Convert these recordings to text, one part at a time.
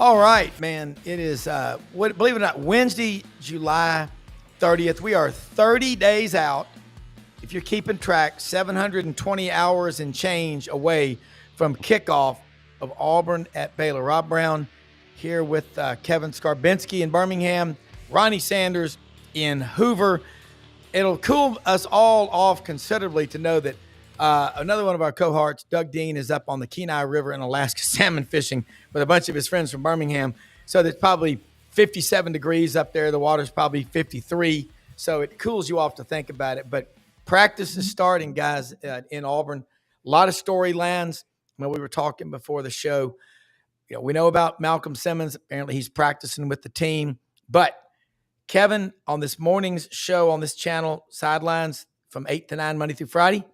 All right, man. It is, believe it or not, Wednesday, July 30th. We are 30 days out. If you're keeping track, 720 hours and change away from kickoff of Auburn at Baylor. Rob Brown here with Kevin Scarbinsky in Birmingham, Ronnie Sanders in Hoover. It'll cool us all off considerably to know that another one of our cohorts, Doug Dean, is up on the Kenai River in Alaska salmon fishing with a bunch of his friends from Birmingham. So there's probably 57 degrees up there. The water's probably 53. So it cools you off to think about it. But practice is starting, guys, in Auburn. A lot of storylines. We were talking before the show. You know, we know about Malcolm Simmons. Apparently he's practicing with the team. But Kevin, on this morning's show on this channel, Sidelines, from 8 to 9, Monday through Friday,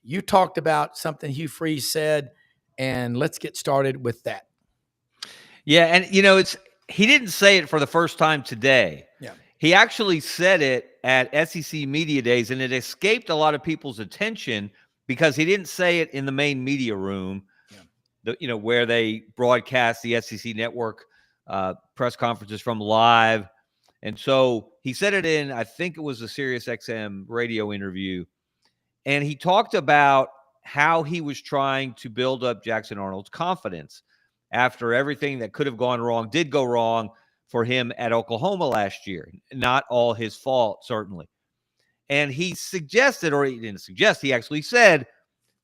you talked about something Hugh Freeze said, and let's get started with that. Yeah, and, he didn't say it for the first time today. Yeah. He actually said it at SEC Media Days, and it escaped a lot of people's attention because he didn't say it in the main media room, where they broadcast the SEC Network press conferences from live. And so he said it in, I think it was a SiriusXM radio interview. And he talked about how he was trying to build up Jackson Arnold's confidence after everything that could have gone wrong did go wrong for him at Oklahoma last year. Not all his fault, certainly. And he suggested, or he didn't suggest, he actually said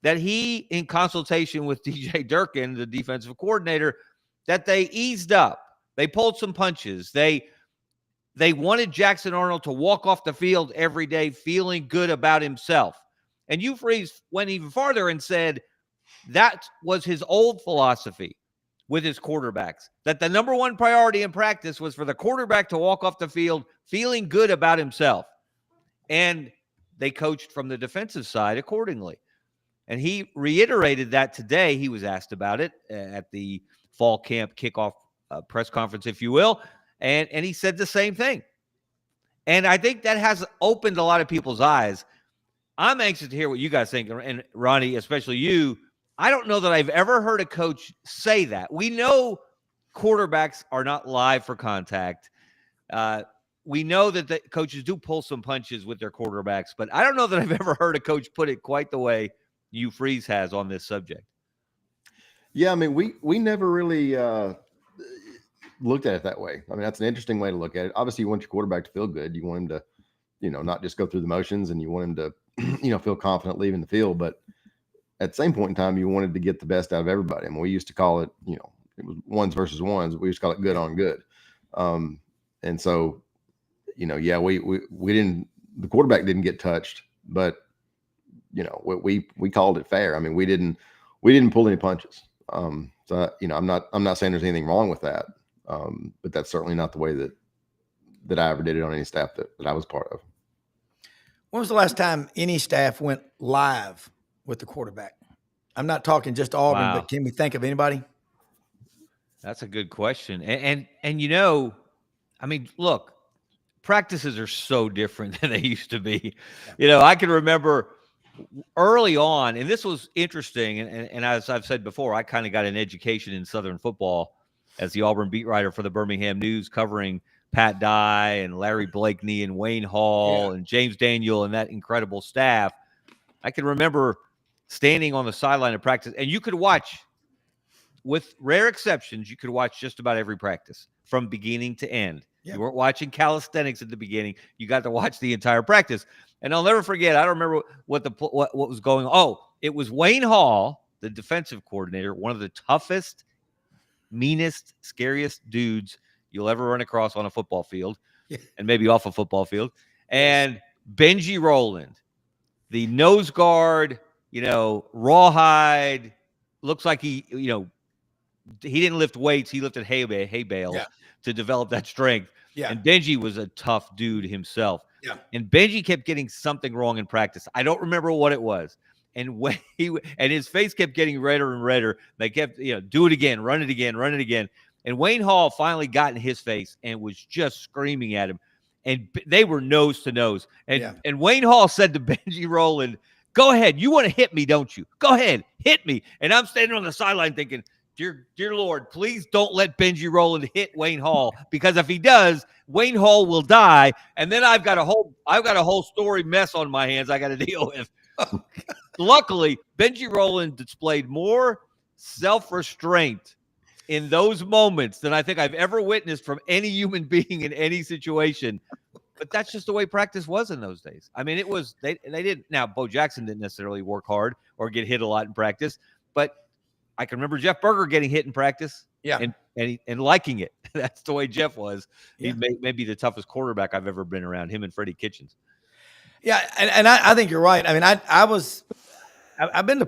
that he, in consultation with DJ Durkin, the defensive coordinator, that they eased up. They pulled some punches. They wanted Jackson Arnold to walk off the field every day feeling good about himself. And Hugh Freeze went even farther and said that was his old philosophy with his quarterbacks, that the number one priority in practice was for the quarterback to walk off the field feeling good about himself. And they coached from the defensive side accordingly. And he reiterated that today. He was asked about it at the fall camp kickoff press conference, if you will. And he said the same thing. And I think that has opened a lot of people's eyes. I'm anxious to hear what you guys think. And Ronnie, especially you, I don't know that I've ever heard a coach say that. We know quarterbacks are not live for contact. We know that the coaches do pull some punches with their quarterbacks, but I don't know that I've ever heard a coach put it quite the way Hugh Freeze has on this subject. Yeah, I mean, we never really looked at it that way. I mean, that's an interesting way to look at it. Obviously, you want your quarterback to feel good. You want him to, not just go through the motions, and you want him to, feel confident leaving the field. But at the same point in time, you wanted to get the best out of everybody. I mean, we used to call it, it was ones versus ones. We used to call it good on good. And so, we didn't, the quarterback didn't get touched, but, we called it fair. I mean, we didn't pull any punches. I'm not saying there's anything wrong with that. But that's certainly not the way that I ever did it on any staff that I was part of. When was the last time any staff went live with the quarterback? I'm not talking just Auburn, but can we think of anybody? That's a good question. And I mean, look, practices are so different than they used to be. I can remember early on, and this was interesting, and as I've said before, I kind of got an education in Southern football as the Auburn beat writer for the Birmingham News, covering Pat Dye and Larry Blakeney and Wayne Hall and James Daniel and that incredible staff. I can remember standing on the sideline of practice, and you could watch, with rare exceptions, you could watch just about every practice from beginning to end. Yep. You weren't watching calisthenics at the beginning. You got to watch the entire practice. And I'll never forget, I don't remember what was going on. Oh, it was Wayne Hall, the defensive coordinator, one of the toughest, meanest, scariest dudes you'll ever run across on a football field and maybe off a football field. And Benji Rowland, the nose guard, rawhide, looks like he didn't lift weights. He lifted hay bales to develop that strength. Yeah. And Benji was a tough dude himself. Yeah. And Benji kept getting something wrong in practice. I don't remember what it was. And when his face kept getting redder and redder. They kept, do it again, run it again, run it again. And Wayne Hall finally got in his face and was just screaming at him. And they were nose to nose. And Wayne Hall said to Benji Rowland, "Go ahead. You want to hit me, don't you? Go ahead, hit me." And I'm standing on the sideline thinking, dear Lord, please don't let Benji Rowland hit Wayne Hall, because if he does, Wayne Hall will die, and then I've got a whole story mess on my hands I got to deal with. Luckily, Benji Rowland displayed more self-restraint in those moments than I think I've ever witnessed from any human being in any situation. But that's just the way practice was in those days. I mean, it was they didn't. Now, Bo Jackson didn't necessarily work hard or get hit a lot in practice, but I can remember Jeff Berger getting hit in practice, and liking it. That's the way Jeff was. Yeah. He may be the toughest quarterback I've ever been around. Him and Freddie Kitchens. Yeah, and I think you're right. I mean, I've been to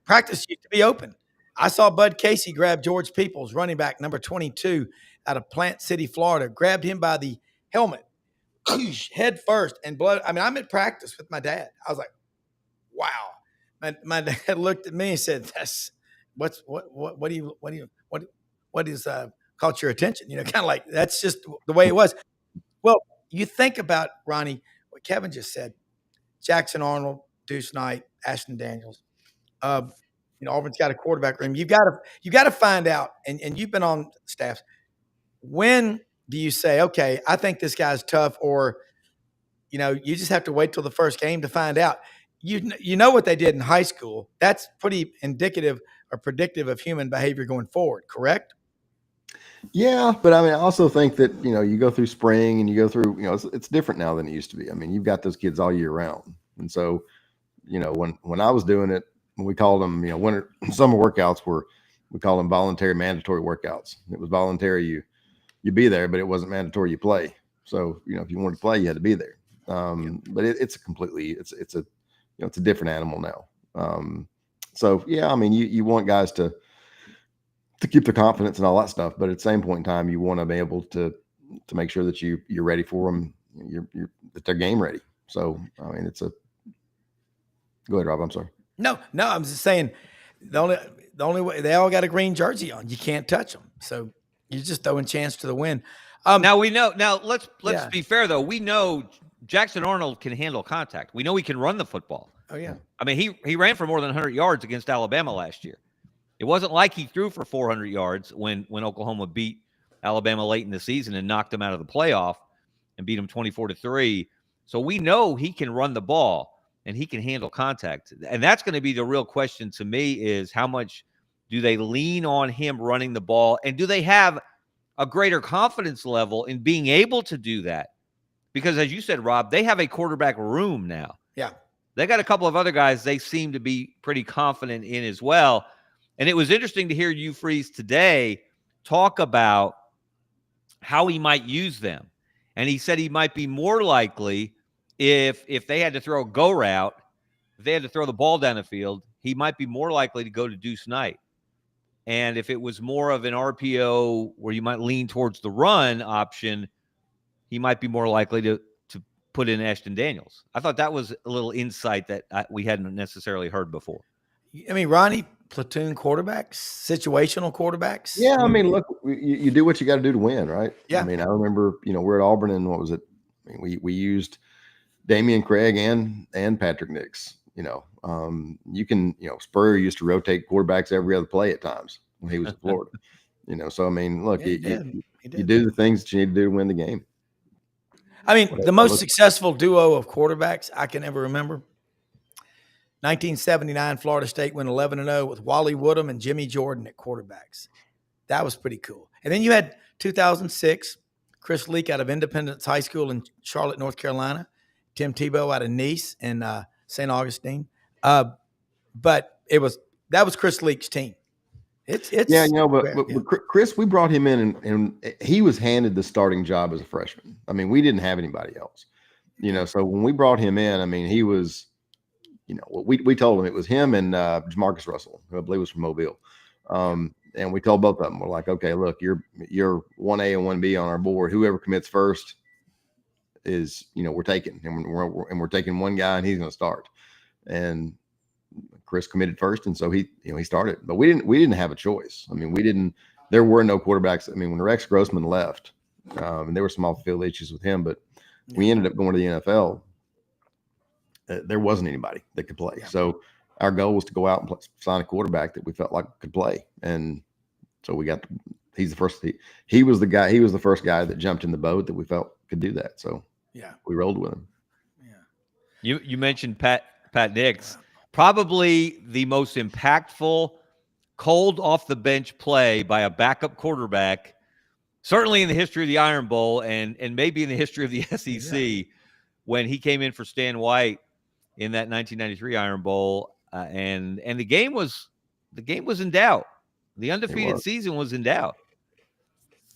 practice used to be open. I saw Bud Casey grab George Peoples, running back number 22 out of Plant City, Florida, grabbed him by the helmet, head first, and blood. I mean, I'm at practice with my dad. I was like, wow. My dad looked at me and said, what is caught your attention? You know, kind of like, that's just the way it was. Well, you think about, Ronnie, what Kevin just said, Jackson Arnold, Deuce Knight, Ashton Daniels. Auburn's got a quarterback room. You got to find out, and you've been on staffs. When do you say, okay, I think this guy's tough, or you just have to wait till the first game to find out? You know what they did in high school. That's pretty indicative or predictive of human behavior going forward, correct? Yeah, but I mean, I also think that, you go through spring and you go through, it's different now than it used to be. I mean, you've got those kids all year round. And so, when I was doing it, we called them, winter, summer workouts we call them voluntary mandatory workouts. It was voluntary. You be there, but it wasn't mandatory you play. So, if you wanted to play, you had to be there. But it's a different animal now. So yeah, I mean, you want guys to keep their confidence and all that stuff, but at the same point in time, you want to be able to make sure that you're ready for them. That they're game ready. So, I mean, go ahead, Rob. I'm sorry. No, I'm just saying the only way, they all got a green jersey on. You can't touch them. So you're just throwing chance to the win. Now we know. Now let's be fair though. We know Jackson Arnold can handle contact. We know he can run the football. Oh yeah. I mean, he ran for more than 100 yards against Alabama last year. It wasn't like he threw for 400 yards when Oklahoma beat Alabama late in the season and knocked them out of the playoff and beat them 24-3. So we know he can run the ball and he can handle contact. And that's going to be the real question to me, is how much do they lean on him running the ball, and do they have a greater confidence level in being able to do that? Because as you said, Rob, they have a quarterback room now. Yeah. They got a couple of other guys they seem to be pretty confident in as well. And it was interesting to hear Hugh Freeze today talk about how he might use them. And he said he might be more likely, if they had to throw a go route, if they had to throw the ball down the field, he might be more likely to go to Deuce Knight. And if it was more of an RPO where you might lean towards the run option, he might be more likely to put in Ashton Daniels. I thought that was a little insight that we hadn't necessarily heard before. I mean, Ronnie, platoon quarterbacks, situational quarterbacks. Yeah, I mean, look, you do what you got to do to win, right? Yeah. I mean, I remember, we're at Auburn, and what was it? I mean, we used Damian Craig and Patrick Nix. Spurrier used to rotate quarterbacks every other play at times when he was in Florida. So I mean, look, you do the things that you need to do to win the game. I mean, the most successful duo of quarterbacks I can ever remember, 1979 Florida State went 11-0 with Wally Woodham and Jimmy Jordan at quarterbacks. That was pretty cool. And then you had 2006, Chris Leak out of Independence High School in Charlotte, North Carolina, Tim Tebow out of Nice and St. Augustine. But that was Chris Leak's team. It's but Chris, we brought him in and he was handed the starting job as a freshman. I mean, we didn't have anybody else, so when we brought him in, I mean, he was, we told him it was him and Jamarcus Russell, who I believe was from Mobile. And we told both of them, we're like, okay, look, you're 1A and 1B on our board. Whoever commits first is, we're taking, and we're taking one guy and he's going to start. And Chris committed first, and so he started. But we didn't have a choice. I mean, there were no quarterbacks. I mean, when Rex Grossman left, and there were some off-field issues with him, but we ended up going to the NFL. There wasn't anybody that could play. Yeah. So our goal was to go out and sign a quarterback that we felt like could play. And so he's the first, he was the first guy that jumped in the boat that we felt could do that. So yeah, we rolled with him. Yeah. You mentioned Pat Nix, probably the most impactful cold off the bench play by a backup quarterback, certainly in the history of the Iron Bowl and maybe in the history of the SEC, when he came in for Stan White in that 1993 Iron Bowl, and the game was in doubt. The undefeated season was in doubt,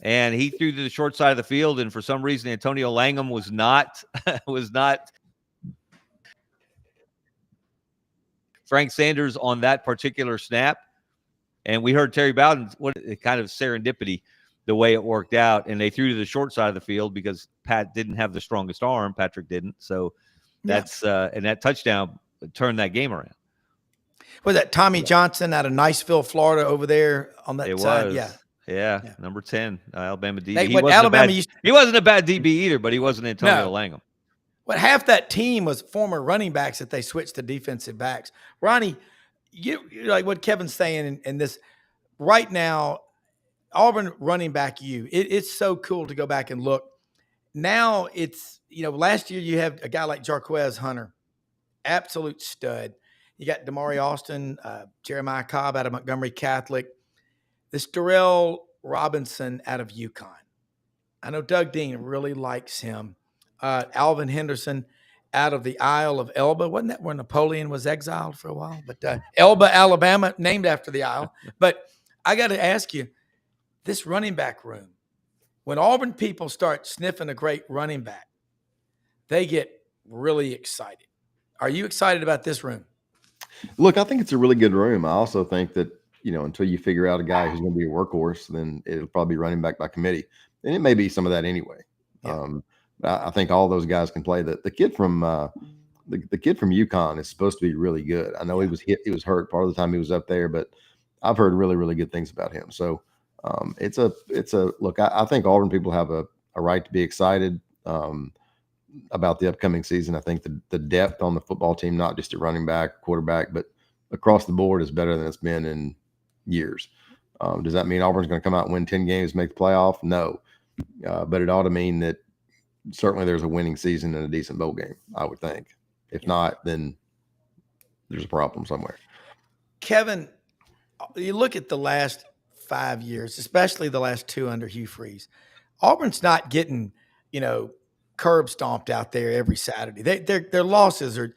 and he threw to the short side of the field, and for some reason Antonio Langham was not Frank Sanders on that particular snap. And we heard Terry Bowden, what kind of serendipity the way it worked out. And they threw to the short side of the field because Pat didn't have the strongest arm. Patrick didn't. So that's and that touchdown turned that game around. Was that Tommy Johnson out of Niceville, Florida, over there on that side? Yeah. Number 10, Alabama DB. He wasn't a bad DB either, but he wasn't Antonio Langham. But half that team was former running backs that they switched to defensive backs. Ronnie, you like what Kevin's saying in this right now, Auburn running back it's so cool to go back and look. Now it's, last year you have a guy like Jarquez Hunter, absolute stud. You got Damari Austin, Jeremiah Cobb out of Montgomery Catholic, this Darrell Robinson out of UConn. I know Doug Dean really likes him. Alvin Henderson out of the Isle of Elba. Wasn't that where Napoleon was exiled for a while? But Elba, Alabama, named after the Isle. But I got to ask you, this running back room, when Auburn people start sniffing a great running back, they get really excited. Are you excited about this room? Look, I think it's a really good room. I also think that, until you figure out a guy who's going to be a workhorse, then it'll probably be running back by committee. And it may be some of that anyway. Yeah. I think all those guys can play. The kid from the kid from UConn is supposed to be really good. I know he was hurt part of the time he was up there, but I've heard really, really good things about him. So it's a look. I think Auburn people have a right to be excited about the upcoming season. I think the depth on the football team, not just at running back, quarterback, but across the board, is better than it's been in years. Does that mean Auburn's going to come out and win 10 games, make the playoff? No, but it ought to mean that certainly there's a winning season and a decent bowl game, I would think. If not, then there's a problem somewhere. Kevin, you look at the last 5 years, especially the last 2 under Hugh Freeze. Auburn's not getting, curb stomped out there every Saturday. Their losses are,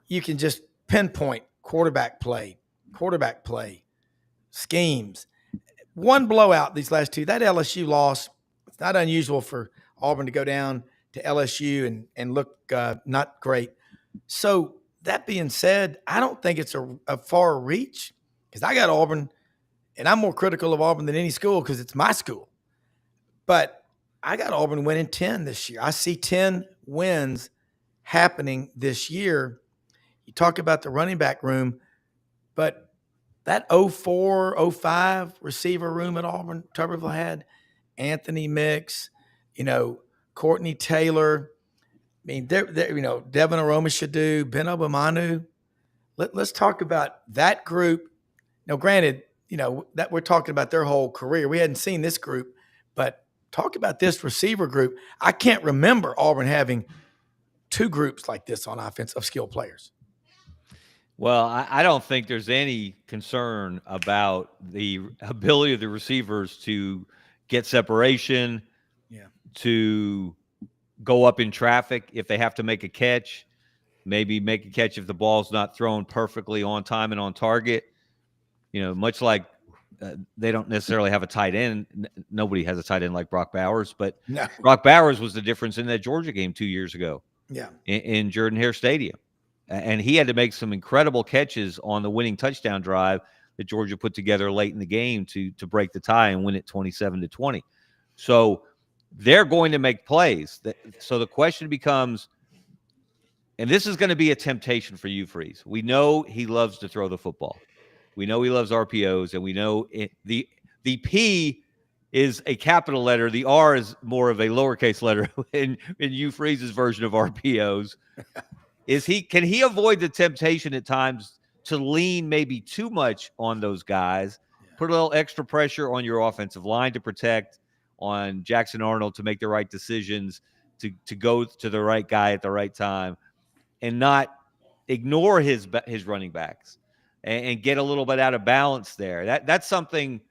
you can just pinpoint quarterback play, schemes. One blowout these last 2. That LSU loss, it's not unusual for Auburn to go down to LSU and look not great. So that being said, I don't think it's a far reach, because I got Auburn, and I'm more critical of Auburn than any school because it's my school. But I got Auburn winning 10 this year. I see 10 wins happening this year. You talk about the running back room, but that 04, 05 receiver room at Auburn, Tuberville had Anthony Mix, Courtney Taylor. I mean, Devin Aromashadu, Ben Obamanu. Let's talk about that group. Now, granted, that we're talking about their whole career. We hadn't seen this group, but talk about this receiver group. I can't remember Auburn having 2 groups like this on offense of skilled players. Well, I don't think there's any concern about the ability of the receivers to get separation, to go up in traffic if they have to make a catch, maybe make a catch if the ball's not thrown perfectly on time and on target. Much like they don't necessarily have a tight end. Nobody has a tight end like Brock Bowers, but no. Brock Bowers was the difference in that Georgia game 2 years ago. Yeah, in Jordan-Hare Stadium. And he had to make some incredible catches on the winning touchdown drive that Georgia put together late in the game to break the tie and win it 27-20. So they're going to make plays. So the question becomes, and this is going to be a temptation for you, Freeze. We know he loves to throw the football. We know he loves RPOs, and we know the P is a capital letter. The R is more of a lowercase letter in Hugh Freeze's version of RPOs. Can he avoid the temptation at times to lean maybe too much on those guys, put a little extra pressure on your offensive line to protect, on Jackson Arnold to make the right decisions, to go to the right guy at the right time, and not ignore his running backs and get a little bit out of balance there. That's something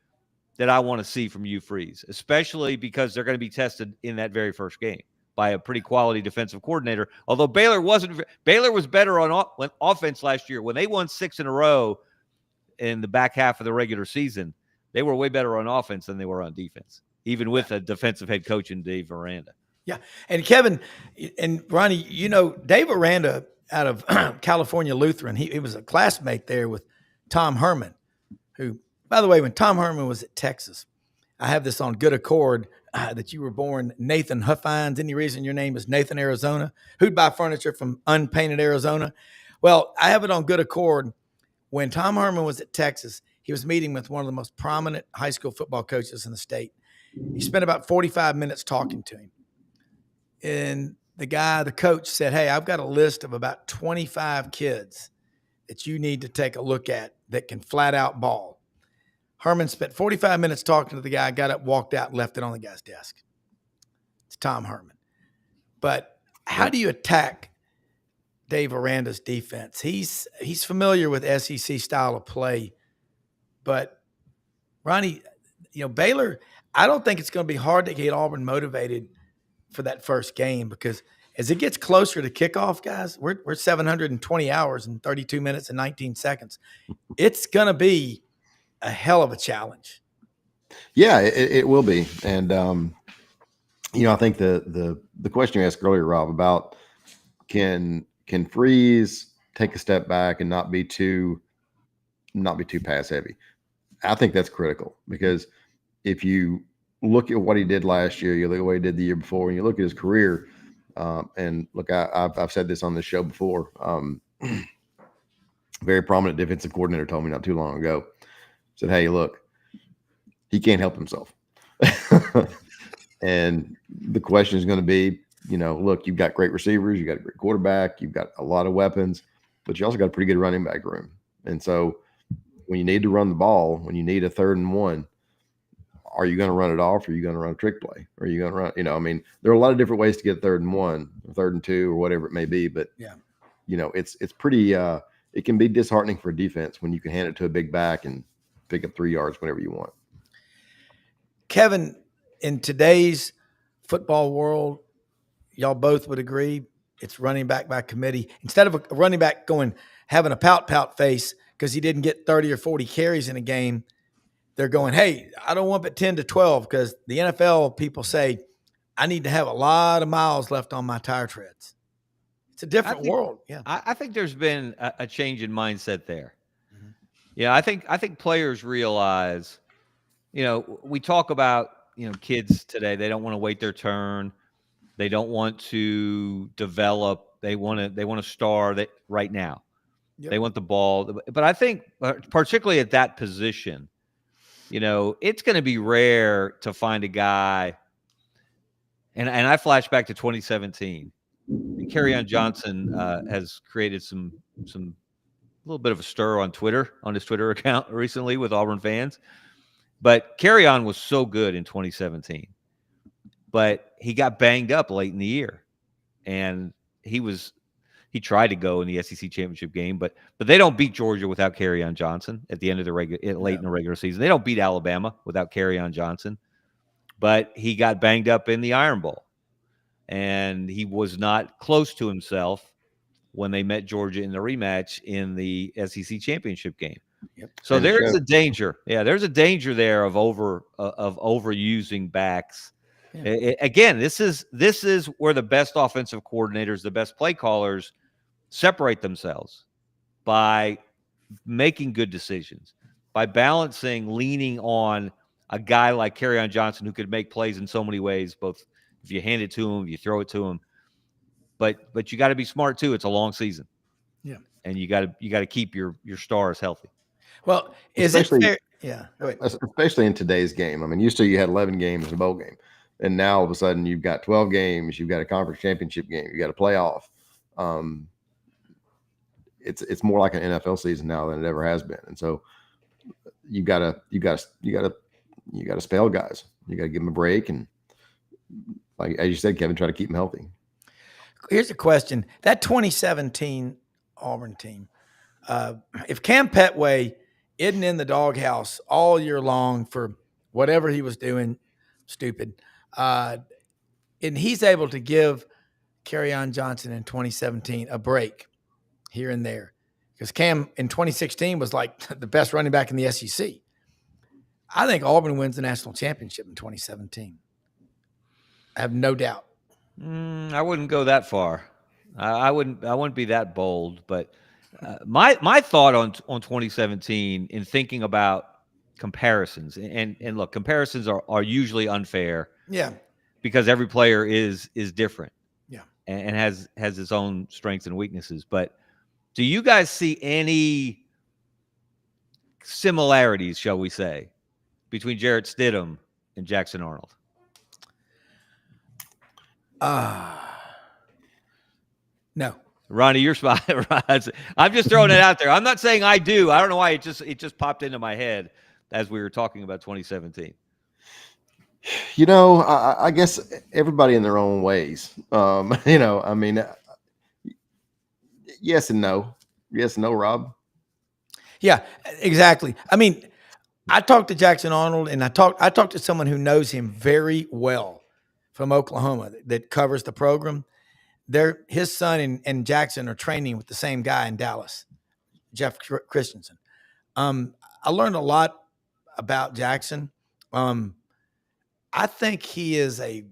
that I want to see from Hugh Freeze, especially because they're going to be tested in that very first game by a pretty quality defensive coordinator. Although Baylor was better on offense last year. When they won 6 in a row in the back half of the regular season, they were way better on offense than they were on defense, even with a defensive head coach in Dave Aranda. Yeah. And Kevin and Ronnie, Dave Aranda out of California Lutheran, he was a classmate there with Tom Herman, who, by the way, when Tom Herman was at Texas, I have this on good accord that you were born Nathan Huffines. Any reason your name is Nathan Arizona? Who'd buy furniture from unpainted Arizona? Well, I have it on good accord. When Tom Herman was at Texas, he was meeting with one of the most prominent high school football coaches in the state. He spent about 45 minutes talking to him. And the coach said, hey, I've got a list of about 25 kids that you need to take a look at that can flat out ball. Herman spent 45 minutes talking to the guy, got up, walked out, and left it on the guy's desk. It's Tom Herman. But how do you attack Dave Aranda's defense? He's familiar with SEC style of play. But, Ronnie, Baylor, I don't think it's going to be hard to get Auburn motivated for that first game, because as it gets closer to kickoff, guys, we're 720 hours and 32 minutes and 19 seconds. It's going to be a hell of a challenge. Yeah, it will be. And, I think the question you asked earlier, Rob, about can Freeze take a step back and not be too pass heavy. I think that's critical, because if you look at what he did last year, you look at what he did the year before, and you look at his career, and look, I've said this on this show before. Very prominent defensive coordinator told me not too long ago, said, hey, look, he can't help himself. And the question is going to be, look, you've got great receivers, you've got a great quarterback, you've got a lot of weapons, but you also got a pretty good running back room. And so when you need to run the ball, when you need a 3rd and 1, are you going to run it off? Or are you going to run a trick play? Or are you going to run, there are a lot of different ways to get 3rd and 1, or 3rd and 2, or whatever it may be. But, it's pretty, it can be disheartening for a defense when you can hand it to a big back and pick up 3 yards whenever you want. Kevin, in today's football world, y'all both would agree it's running back by committee. Instead of a running back having a pout face because he didn't get 30 or 40 carries in a game, they're going, hey, I don't want but 10 to 12, because the NFL people say I need to have a lot of miles left on my tire treads. It's a different world. Yeah, I think there's been a change in mindset there. Mm-hmm. Yeah, I think players realize, we talk about, kids today, they don't want to wait their turn. They don't want to develop. They want to star right now. Yep. They want the ball. But I think particularly at that position, it's going to be rare to find a guy. And I flash back to 2017. Kerryon Johnson has created some little bit of a stir on Twitter, on his Twitter account recently with Auburn fans. But Kerryon was so good in 2017, but he got banged up late in the year, and he tried to go in the SEC championship game, but they don't beat Georgia without Kerryon Johnson at the end of the late in the regular season. They don't beat Alabama without Kerryon Johnson, but he got banged up in the Iron Bowl, and he was not close to himself when they met Georgia in the rematch in the SEC championship game. Yep. So there's a danger. Yeah, there's a danger there of overusing backs. Yeah. Again, this is where the best offensive coordinators, the best play callers, separate themselves by making good decisions, by balancing, leaning on a guy like Kerryon Johnson who could make plays in so many ways, both if you hand it to him, if you throw it to him. But you got to be smart too. It's a long season. Yeah. And you got to keep your stars healthy. Well, is it fair? Yeah. Especially in today's game. Used to you had 11 games in a bowl game, and now all of a sudden you've got 12 games. You've got a conference championship game. You got a playoff. it's more like an NFL season now than it ever has been. And so you gotta spell guys. You gotta give them a break, and like as you said, Kevin, try to keep them healthy. Here's a question: that 2017 Auburn team, if Cam Petway isn't in the doghouse all year long for whatever he was doing, stupid, and he's able to give Kerryon Johnson in 2017 a break here and there, because Cam in 2016 was like the best running back in the SEC. I think Auburn wins the national championship in 2017. I have no doubt. I wouldn't go that far. I wouldn't be that bold. But my thought on 2017 in thinking about comparisons, and look, comparisons are usually unfair. Yeah, because every player is different. Yeah, and has its own strengths and weaknesses. But do you guys see any similarities, shall we say, between Jarrett Stidham and Jackson Arnold? No. Ronnie, you're spot. I'm just throwing it out there. I'm not saying I do. I don't know why it just popped into my head as we were talking about 2017. You know, I guess everybody in their own ways. You know, I mean, yes and no. Yes and no, Rob. Yeah, exactly. I mean, I talked to Jackson Arnold, and I talked to someone who knows him very well from Oklahoma that covers the program. His son and Jackson are training with the same guy in Dallas, Jeff Christensen. I learned a lot about Jackson. I think he is a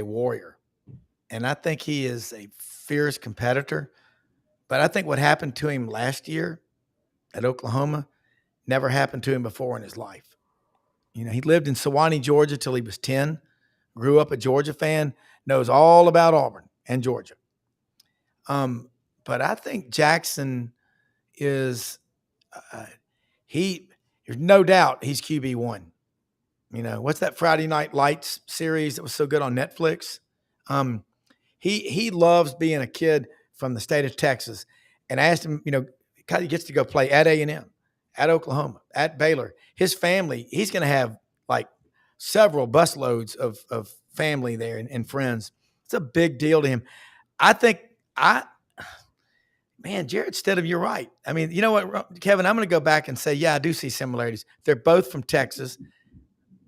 warrior, and I think he is a fierce competitor. But I think what happened to him last year at Oklahoma never happened to him before in his life. You know, he lived in Sewanee, Georgia till he was 10, grew up a Georgia fan, knows all about Auburn and Georgia. But I think Jackson is there's no doubt he's QB1. You know, what's that Friday Night Lights series that was so good on Netflix? He loves being a kid from the state of Texas. And I asked him, you know, he gets to go play at A&M, at Oklahoma, at Baylor. His family, he's going to have like several busloads of family there and friends. It's a big deal to him. I think Jarrett Stidham, you're right. I mean, you know what, Kevin, I'm going to go back and say, yeah, I do see similarities. They're both from Texas.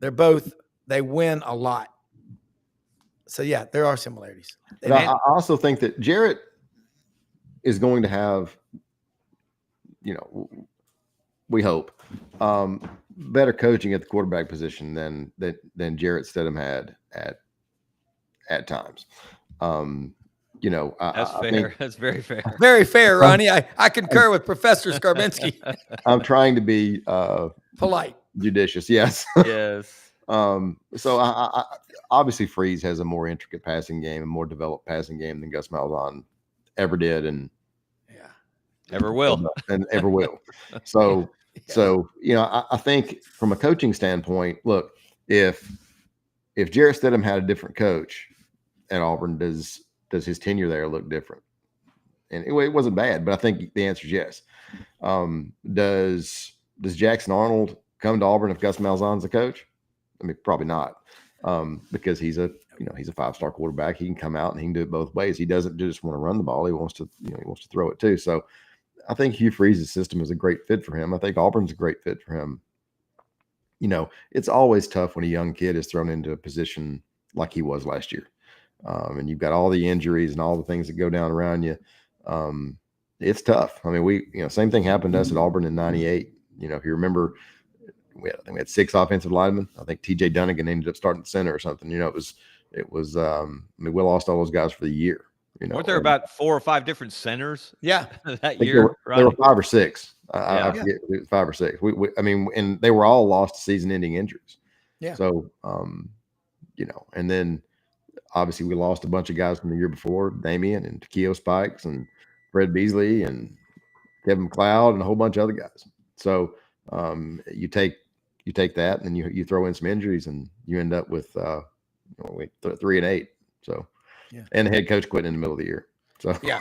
They win a lot. So, yeah, there are similarities. But I also think that Jarrett is going to have, you know, we hope, better coaching at the quarterback position than Jarrett Stidham had at times. You know, that's fair. Think, that's very fair. Very fair, Ronnie. I concur with Professor Scarbinsky. I'm trying to be polite, judicious. Yes. Yes. So I obviously Freeze has a more intricate passing game, a more developed passing game than Gus Malzahn ever did, and ever will, and ever will. So you know, I think from a coaching standpoint, look, if Jarrett Stidham had a different coach at Auburn, does his tenure there look different? And it wasn't bad, but I think the answer is yes. Does Jackson Arnold come to Auburn if Gus Malzahn's the coach? I mean, probably not, because he's a 5-star quarterback. He can come out and he can do it both ways. He doesn't just want to run the ball. He wants to throw it too. So I think Hugh Freeze's system is a great fit for him. I think Auburn's a great fit for him. You know, it's always tough when a young kid is thrown into a position like he was last year. And you've got all the injuries and all the things that go down around you. It's tough. I mean, same thing happened to us at Auburn in '98. You know, if you remember, we had 6 offensive linemen. I think TJ Dunnigan ended up starting center or something. You know, it was. We lost all those guys for the year. You know, weren't there about 4 or 5 different centers? Yeah, that year. There were 5 or 6. I forget, it was 5 or 6. And they were all lost to season-ending injuries. Yeah. So, you know, and then obviously we lost a bunch of guys from the year before, Damian and Takeo Spikes and Fred Beasley and Kevin McLeod and a whole bunch of other guys. So you take that and then you throw in some injuries and you end up with 3-8. So and the head coach quit in the middle of the year. So yeah,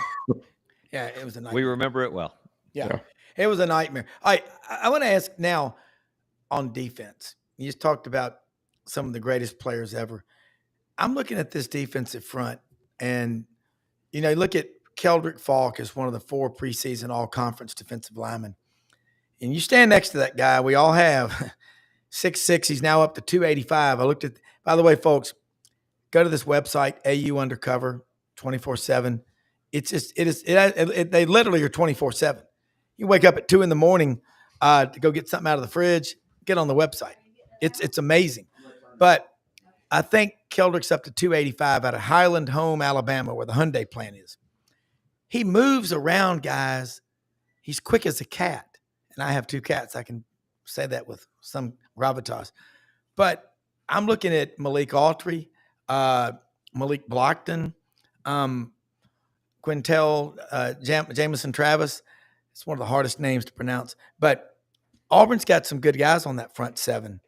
Yeah, it was a nightmare. We remember it well. Yeah. It was a nightmare. I want to ask now on defense. You just talked about some of the greatest players ever. I'm looking at this defensive front, and you look at Keldrick Falk as one of the 4 preseason all-conference defensive linemen. And you stand next to that guy, we all have 6'6". He's now up to 285. I looked at, by the way, folks, go to this website, AU Undercover 24/7. They literally are 24/7. You wake up at 2 a.m. to go get something out of the fridge, get on the website. It's amazing. But I think Keldrick's up to 285 out of Highland Home, Alabama, where the Hyundai plant is. He moves around, guys. He's quick as a cat. And I have 2 cats. I can say that with some gravitas. But I'm looking at Malik Autry, Malik Blockton, Quintel Jamison Travis. It's one of the hardest names to pronounce. But Auburn's got some good guys on that front 7.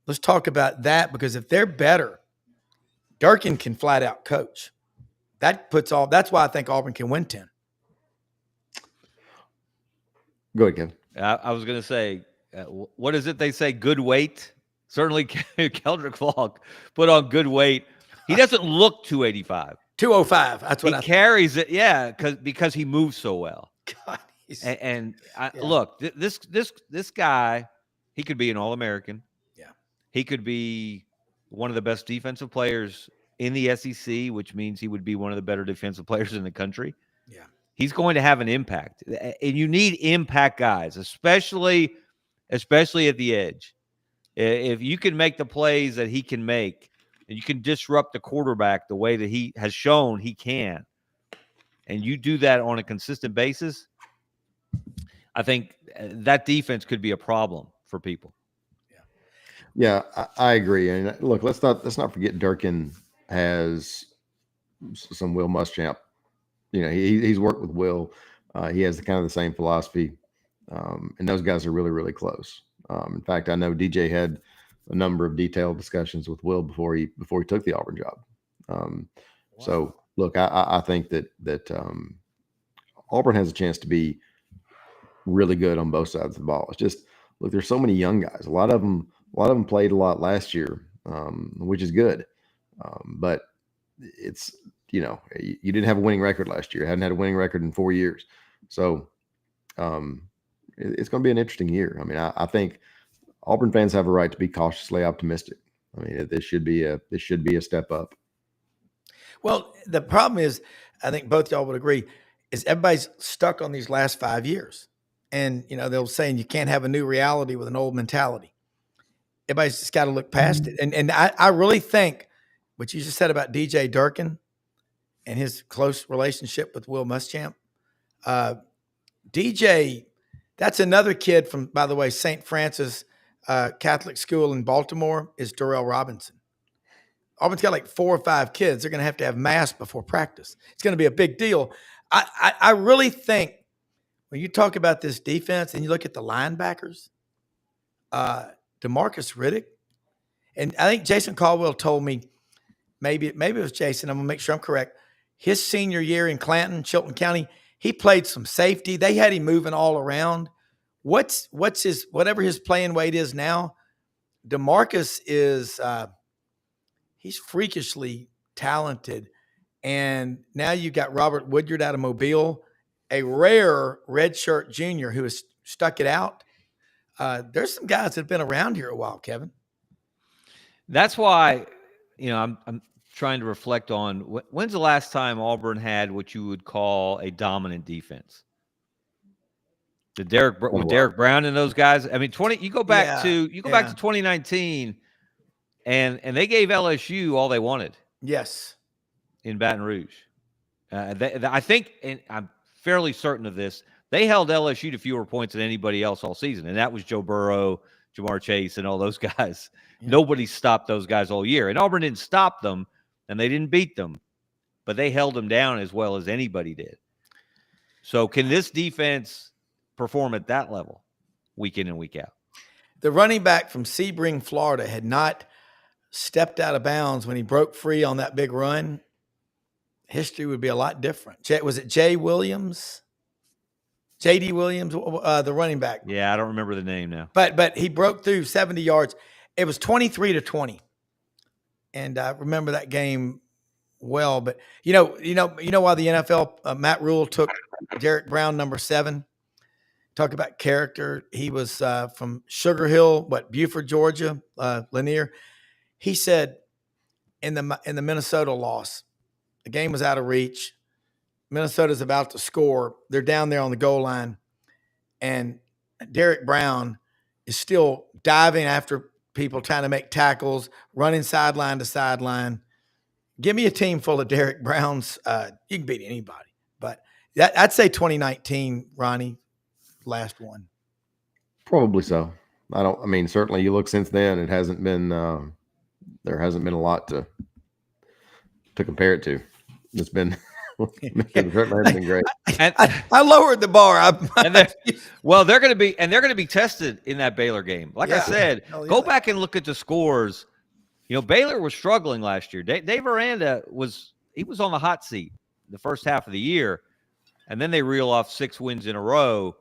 Let's talk about that, because if they're better, Durkin can flat out coach. That's why I think Auburn can win 10. Go ahead, Kevin. I was going to say, what is it they say? Good weight. Certainly, Keldrick Falk put on good weight. He doesn't look 285. 205. That's what he carries it. Yeah, because he moves so well. God, look, this guy, he could be an All-American. Yeah, he could be one of the best defensive players in the SEC, which means he would be one of the better defensive players in the country. Yeah. He's going to have an impact, and you need impact guys, especially at the edge. If you can make the plays that he can make, and you can disrupt the quarterback the way that he has shown he can, and you do that on a consistent basis, I think that defense could be a problem for people. Yeah, I agree. And look, let's not forget Durkin has some Will Muschamp. He's worked with Will. He has the same philosophy, and those guys are really, really close. In fact, I know DJ had a number of detailed discussions with Will before he took the Auburn job. Wow. So, look, I think that Auburn has a chance to be really good on both sides of the ball. It's just, look, there's so many young guys. A lot of them played a lot last year, which is good. But it's, you didn't have a winning record last year. Hadn't had a winning record in 4 years. So it's going to be an interesting year. I mean, I think Auburn fans have a right to be cautiously optimistic. I mean, this should be a step up. Well, the problem is, I think both y'all would agree, is everybody's stuck on these last 5 years. And, they'll say you can't have a new reality with an old mentality. Everybody's just got to look past it. And I really think what you just said about DJ Durkin and his close relationship with Will Muschamp, DJ, that's another kid from, by the way, St. Francis Catholic School in Baltimore, is Darrell Robinson. Auburn's got like 4 or 5 kids. They're going to have mass before practice. It's going to be a big deal. I really think when you talk about this defense and you look at the linebackers, DeMarcus Riddick, and I think Jason Caldwell told me, maybe it was Jason, I'm going to make sure I'm correct, his senior year in Clanton, Chilton County, he played some safety. They had him moving all around. Whatever his playing weight is now, DeMarcus is he's freakishly talented. And now you've got Robert Woodyard out of Mobile, a rare redshirt junior who has stuck it out. There's some guys that have been around here a while, Kevin. That's why, I'm trying to reflect on when's the last time Auburn had what you would call a dominant defense? With Derek Brown and those guys. I mean, you go back to 2019, and they gave LSU all they wanted. Yes, in Baton Rouge, I think, and I'm fairly certain of this, they held LSU to fewer points than anybody else all season, and that was Joe Burrow, Jamar Chase, and all those guys. Yeah. Nobody stopped those guys all year, and Auburn didn't stop them, and they didn't beat them, but they held them down as well as anybody did. So can this defense perform at that level week in and week out? The running back from Sebring, Florida, had not stepped out of bounds when he broke free on that big run. history would be a lot different. Was it J.D. Williams, the running back? Yeah, I don't remember the name now. But he broke through 70 yards. It was 23-20. And I remember that game well. But you know why the NFL Matt Rule took Derek Brown number 7. Talk about character. He was from Sugar Hill, Buford, Georgia, Lanier. He said in the Minnesota loss, the game was out of reach. Minnesota's about to score. They're down there on the goal line, and Derek Brown is still diving after people, trying to make tackles, running sideline to sideline. Give me a team full of Derek Browns. You can beat anybody. But I'd say 2019, Ronnie, last one. Probably so. Certainly you look since then, it hasn't been, there hasn't been a lot to compare it to. It's been, it certainly hasn't been great. And, I lowered the bar. they're going to be tested in that Baylor game. Like I said, go back and look at the scores. Baylor was struggling last year. Dave Aranda was on the hot seat the first half of the year, and then they reel off 6 wins in a row,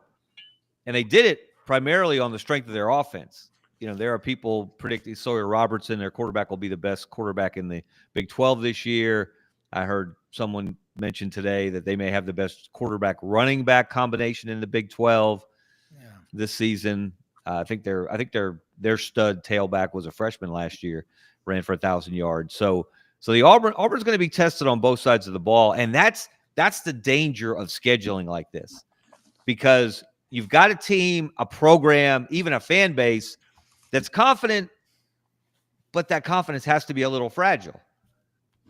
and they did it primarily on the strength of their offense. There are people predicting Sawyer Robertson, their quarterback, will be the best quarterback in the Big 12 this year. I heard someone mention today that they may have the best quarterback running back combination in the Big 12 this season. I think their stud tailback was a freshman last year, ran for 1,000 yards. So the Auburn's going to be tested on both sides of the ball, and that's the danger of scheduling like this, because you've got a team, a program, even a fan base that's confident, but that confidence has to be a little fragile.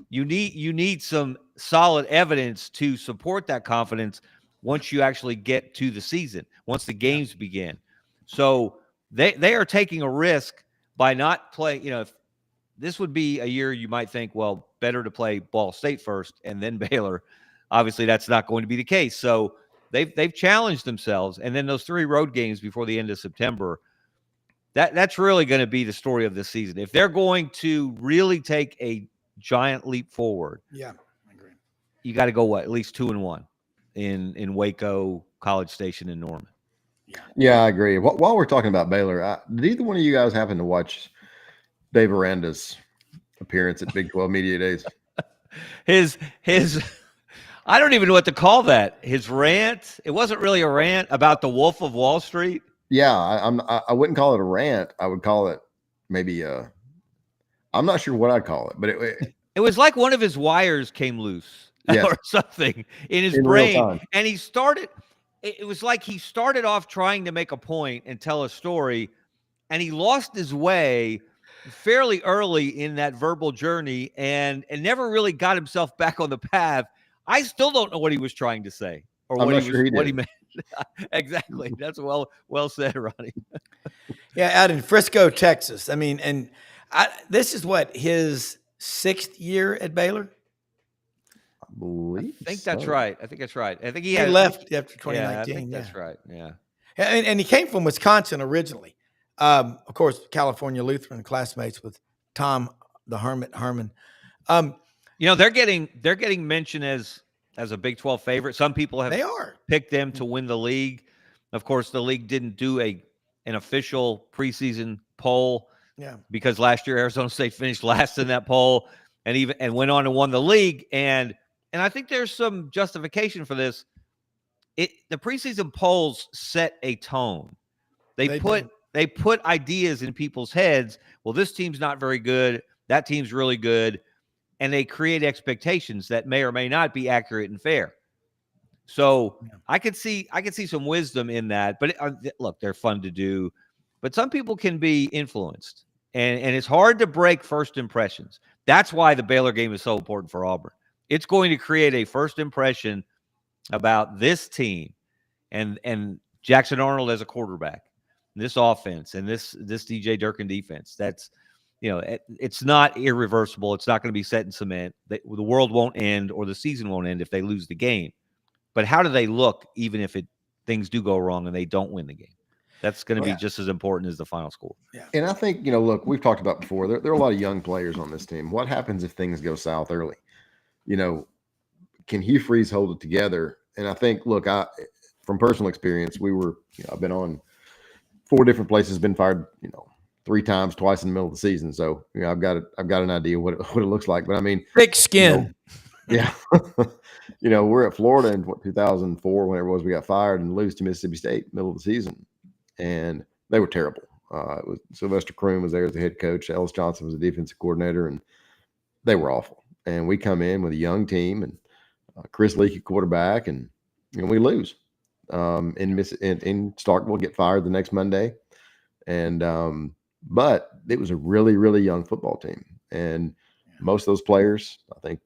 You need some solid evidence to support that confidence once you actually get to the season, once the games begin. So they are taking a risk by not playing. If this would be a year you might think, well, better to play Ball State first and then Baylor. Obviously, that's not going to be the case. So they've challenged themselves, and then those 3 road games before the end of September. That's really going to be the story of this season. If they're going to really take a giant leap forward, I agree. You got to go at least 2-1 in Waco, College Station, and Norman. Yeah, I agree. While we're talking about Baylor, did either one of you guys happen to watch Dave Aranda's appearance at Big 12 Media Days? His I don't even know what to call that. His rant. It wasn't really a rant about the Wolf of Wall Street. Yeah, I wouldn't call it a rant. I would call it maybe I'm not sure what I'd call it, but it was like one of his wires came loose or something in his brain. And it was like he started off trying to make a point and tell a story, and he lost his way fairly early in that verbal journey and never really got himself back on the path. I still don't know what he was trying to say or what he meant. Exactly. That's well said, Ronnie. Out in Frisco, Texas. This is what, his 6th year at Baylor? I think that's right. I think he left after 2019. Yeah, I think that's right. Yeah. And he came from Wisconsin originally. Of course, California Lutheran, classmates with Tom the Hermit Herman. They're getting mentioned as a Big 12 favorite. Some people have picked them to win the league. Of course, the league didn't do an official preseason poll because last year Arizona State finished last in that poll and went on and won the league. And I think there's some justification for this. The preseason polls set a tone. They put ideas in people's heads. Well, this team's not very good. That team's really good. And they create expectations that may or may not be accurate and fair. So I could see some wisdom in that. But look, they're fun to do. But some people can be influenced. And it's hard to break first impressions. That's why the Baylor game is so important for Auburn. It's going to create a first impression about this team and Jackson Arnold as a quarterback, this offense, and this DJ Durkin defense. That's, it's not irreversible. It's not going to be set in cement. The world won't end or the season won't end if they lose the game. But how do they look even if things do go wrong and they don't win the game? That's going to be just as important as the final score. Yeah. And I think, look, we've talked about before, there are a lot of young players on this team. What happens if things go south early? can Hugh Freeze hold it together? And I think, look, from personal experience, I've been on 4 different places, been fired, 3 times, twice in the middle of the season. So, I've got an idea what it looks like. But I mean, thick skin. Yeah. We're at Florida in 2004, whenever it was, we got fired and lose to Mississippi State middle of the season. And they were terrible. It was Sylvester Croom was there as the head coach. Ellis Johnson was the defensive coordinator, and they were awful. And we come in with a young team and Chris Leakey quarterback, and we lose in Starkville, get fired the next Monday. And but it was a really, really young football team. And most of those players, I think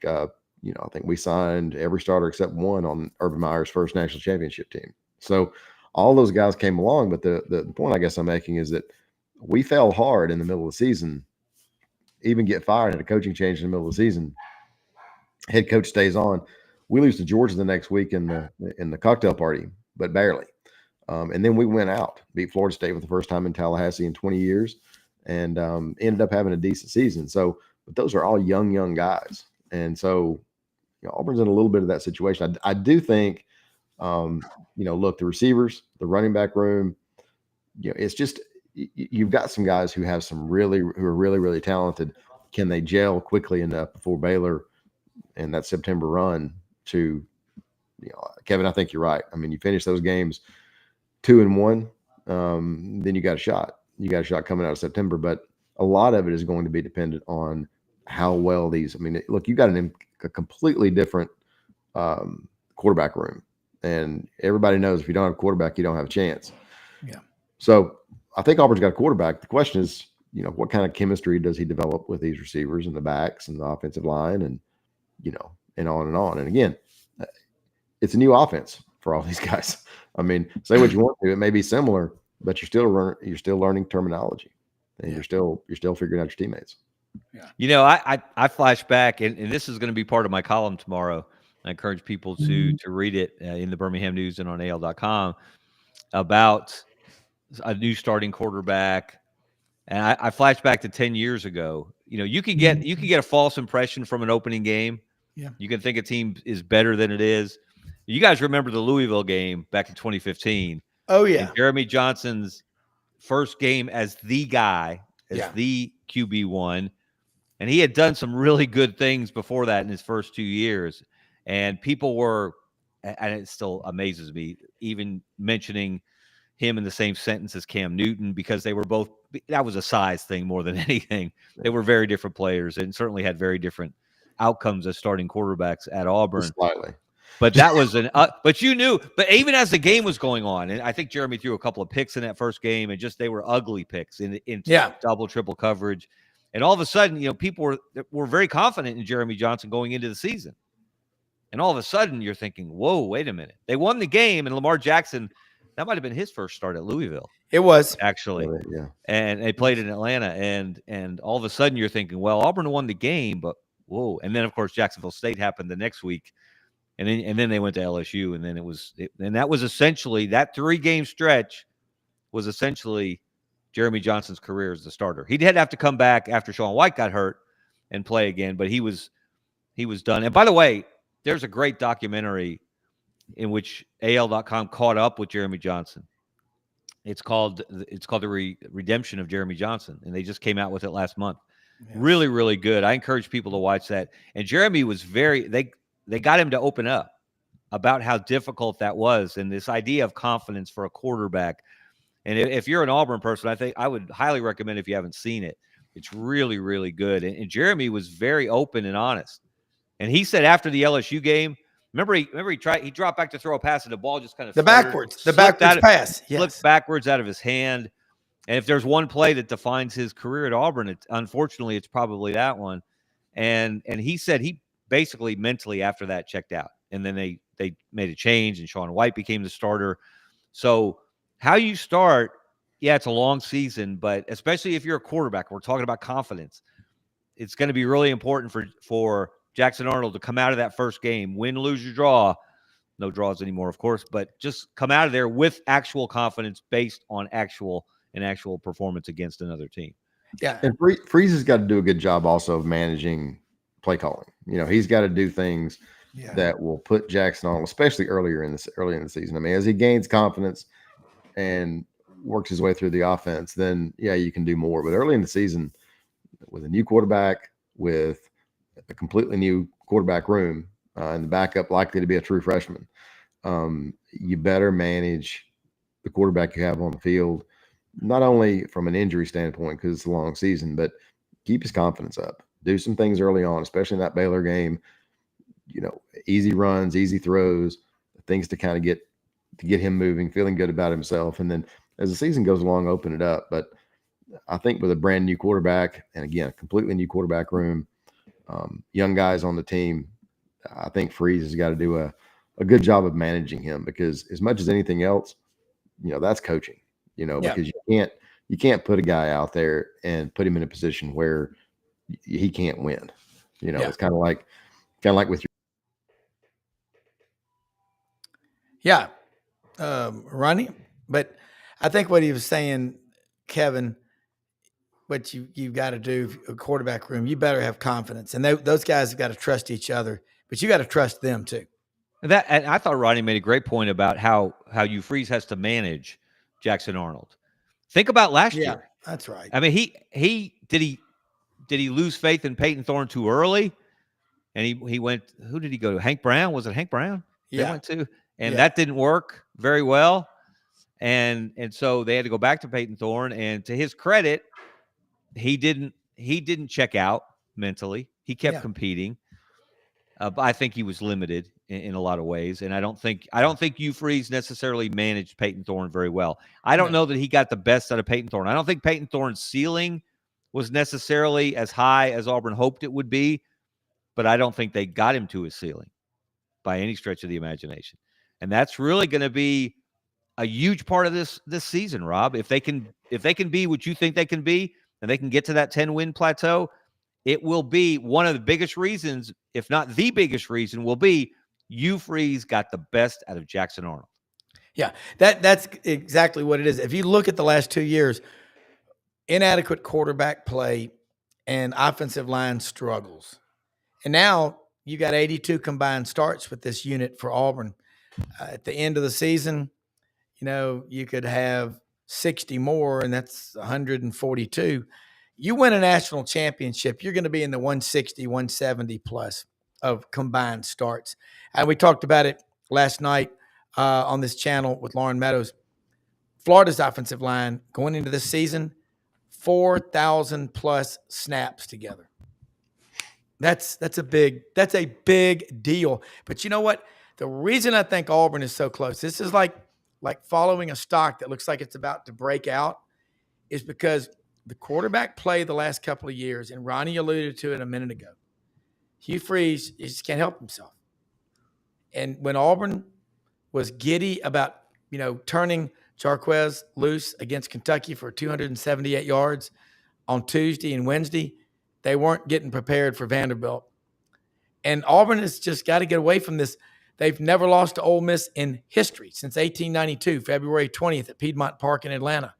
we signed every starter except one on Urban Meyer's first national championship team. So all those guys came along. But the point I guess I'm making is that we fell hard in the middle of the season, even get fired, had a coaching change in the middle of the season. Head coach stays on. We lose to Georgia the next week in the cocktail party, but barely. And then we went out, beat Florida State for the first time in Tallahassee in 20 years, and ended up having a decent season. So, but those are all young guys. And so, Auburn's in a little bit of that situation. I do think, look, the receivers, the running back room, it's just, you've got some guys who are really, really talented. Can they gel quickly enough before Baylor and that September run to, Kevin, I think you're right. I mean, you finish those games 2-1, then you got a shot. You got a shot coming out of September, but a lot of it is going to be dependent on how well look, you got a completely different quarterback room, and everybody knows if you don't have a quarterback, you don't have a chance. Yeah. So I think Auburn's got a quarterback. The question is, what kind of chemistry does he develop with these receivers and the backs and the offensive line, and and on and on. And again, it's a new offense for all these guys. I mean, say what you want to, it may be similar, but you're still learning terminology, and you're still figuring out your teammates. Yeah. I flash back, and this is going to be part of my column tomorrow. I encourage people to read it in the Birmingham News and on AL.com about a new starting quarterback. And I flash back to 10 years ago. You can get a false impression from an opening game. Yeah. You can think a team is better than it is. You guys remember the Louisville game back in 2015. Oh, yeah. And Jeremy Johnson's first game as the guy, the QB1. And he had done some really good things before that in his first 2 years. And people were, and it still amazes me, even mentioning him in the same sentence as Cam Newton, because they were both, that was a size thing more than anything. They were very different players and certainly had very different outcomes as starting quarterbacks at Auburn. Slightly. But that was but you knew, but even as the game was going on, and I think Jeremy threw a couple of picks in that first game, and just, they were ugly picks in double, triple coverage. And all of a sudden, people were very confident in Jeremy Johnson going into the season. And all of a sudden you're thinking, whoa, wait a minute. They won the game, and Lamar Jackson, that might've been his first start at Louisville. It was actually. Yeah. And they played in Atlanta, and all of a sudden you're thinking, well, Auburn won the game, but whoa. And then of course, Jacksonville State happened the next week. And then they went to LSU, and then and that was essentially, that 3-game stretch was essentially Jeremy Johnson's career as the starter. He did have to come back after Sean White got hurt and play again, but he was done. And by the way, there's a great documentary in which AL.com caught up with Jeremy Johnson. It's called The Redemption of Jeremy Johnson, and they just came out with it last month. Yes. Really, really good. I encourage people to watch that. And Jeremy was they got him to open up about how difficult that was, and this idea of confidence for a quarterback. And if you're an Auburn person, I think I would highly recommend, if you haven't seen it. It's really, really good. And Jeremy was very open and honest. And he said after the LSU game, remember he dropped back to throw a pass, and the ball just kind of the backwards pass. Yes. Slipped backwards out of his hand. And if there's one play that defines his career at Auburn, unfortunately it's probably that one. And he said he basically mentally after that checked out. And then they made a change, and Sean White became the starter. So how you start, it's a long season, but especially if you're a quarterback, we're talking about confidence. It's going to be really important for Jackson Arnold to come out of that first game, win, lose, or draw. No draws anymore, of course, but just come out of there with actual confidence based on actual performance against another team. Yeah. And Freeze has got to do a good job also of managing play calling. He's got to do things that will put Jackson Arnold, especially early in the season. I mean, as he gains confidence and works his way through the offense, then you can do more. But early in the season, with a new quarterback, with a completely new quarterback room, and the backup likely to be a true freshman, you better manage the quarterback you have on the field, not only from an injury standpoint because it's a long season, but keep his confidence up. Do some things early on, especially in that Baylor game. Easy runs, easy throws, things to kind of get him moving, feeling good about himself. And then as the season goes along, open it up. But I think with a brand new quarterback, and again, a completely new quarterback room, young guys on the team, I think Freeze has got to do a good job of managing him, because as much as anything else, that's coaching, because you can't put a guy out there and put him in a position where he can't win. It's kind of like with your. Yeah. Ronnie, but I think what he was saying, Kevin, what you've got to do, a quarterback room, you better have confidence. And those guys have got to trust each other, but you got to trust them too. And I thought Ronnie made a great point about how Hugh Freeze has to manage Jackson Arnold. Think about last year. That's right. I mean, he did he lose faith in Peyton Thorne too early? And he went, who did he go to? Hank Brown? Was it Hank Brown? Yeah. They went to, and that didn't work very well. And so they had to go back to Peyton Thorne. And to his credit, he didn't check out mentally. He kept competing. But I think he was limited in a lot of ways. And I don't think Hugh Freeze necessarily managed Peyton Thorne very well. I don't know that he got the best out of Peyton Thorne. I don't think Peyton Thorne's ceiling was necessarily as high as Auburn hoped it would be, but I don't think they got him to his ceiling by any stretch of the imagination. And that's really going to be a huge part of this season, Rob. If they can be what you think they can be, and they can get to that 10-win plateau, it will be one of the biggest reasons, if not the biggest reason, will be Hugh Freeze got the best out of Jackson Arnold. Yeah, that's exactly what it is. If you look at the last 2 years, inadequate quarterback play and offensive line struggles. And now you got 82 combined starts with this unit for Auburn. At the end of the season, you could have 60 more, and that's 142. You win a national championship, you're going to be in the 160, 170 plus of combined starts. And we talked about it last night on this channel with Lauren Meadows. Florida's offensive line going into this season, 4,000 plus snaps together. That's a big deal. But you know what? The reason I think Auburn is so close, this is like following a stock that looks like it's about to break out, is because the quarterback play the last couple of years, and Ronnie alluded to it a minute ago. Hugh Freeze just can't help himself. And when Auburn was giddy about, turning Jarquez loose against Kentucky for 278 yards on Tuesday and Wednesday, they weren't getting prepared for Vanderbilt. And Auburn has just got to get away from this. They've never lost to Ole Miss in history since 1892, February 20th at Piedmont Park in Atlanta.